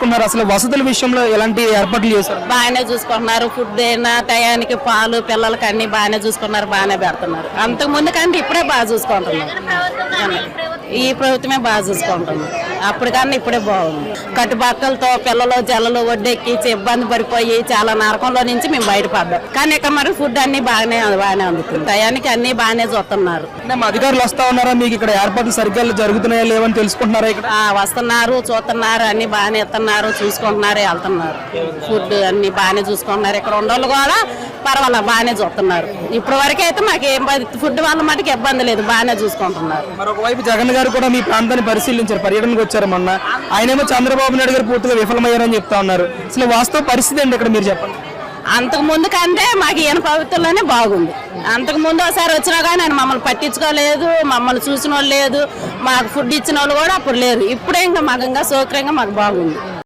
చూసుకున్నారు? అసలు వసతుల విషయంలో ఎలాంటి ఏర్పాట్లు చేశారు? బాగానే చూసుకుంటున్నారు. ఫుడ్ అయినా టయానికి పాలు పిల్లలకి అన్ని బాగానే చూసుకున్నారు, బాగానే పెడుతున్నారు. అంతకు ముందు కంటే ఇప్పుడే బాగా చూసుకుంటున్నారు. ఈ ప్రభుత్వమే బాగా చూసుకుంటున్నారు. అప్పటికన్నా ఇప్పుడే బాగుంది. కట్టుబక్కలతో పిల్లలు జల్లలు ఒడ్డెక్కించి ఇబ్బంది పడిపోయి చాలా నరకంలో నుంచి మేము బయటపడ్డాం. కానీ ఇక్కడ మరి ఫుడ్ అన్ని బాగానే అందుతుంది. టయానికి అన్ని బాగానే చూస్తున్నారు. అంటే మా అధికారులు వస్తా ఉన్నారా? మీకు ఇక్కడ ఏర్పాట్లు సరిగ్గా జరుగుతున్నాయా లేవని తెలుసుకుంటున్నారా? ఇక్కడ వస్తున్నారు, చూస్తున్నారు, అన్ని బాగానే ఇస్తున్నారు, చూసుకుంటున్నారు, వెళ్తున్నారు. ఫుడ్ అన్ని బాగానే చూసుకుంటున్నారు. ఇక్కడ ఉండోళ్ళు కూడా పర్వాలా బాగానే చూస్తున్నారు. ఇప్పటి వరకు అయితే మాకు ఏం ఫుడ్ వల్ల మటుకు ఇబ్బంది లేదు, బాగానే చూసుకుంటున్నారు. మరొకవైపు జగన్ గారు కూడా మీ ప్రాంతాన్ని పరిశీలించారు, పర్యటనకు వచ్చారు మొన్న. ఆయనేమో చంద్రబాబు నాయుడు గారు పూర్తిగా విఫలమయ్యారని చెప్తా ఉన్నారు. అసలు వాస్తవ పరిస్థితి ఏంటి ఇక్కడ, మీరు చెప్పండి. అంతకు ముందు కంటే మాకు ఈయన ప్రభుత్వంలోనే బాగుంది. అంతకు ముందు ఒకసారి వచ్చినా కానీ ఆయన మమ్మల్ని పట్టించుకోలేదు, మమ్మల్ని చూసిన వాళ్ళు లేదు, మాకు ఫుడ్ ఇచ్చిన వాళ్ళు కూడా అప్పుడు లేరు. ఇప్పుడే ఇంకా మాకు ఇంకా సౌకర్యంగా మాకు బాగుంది.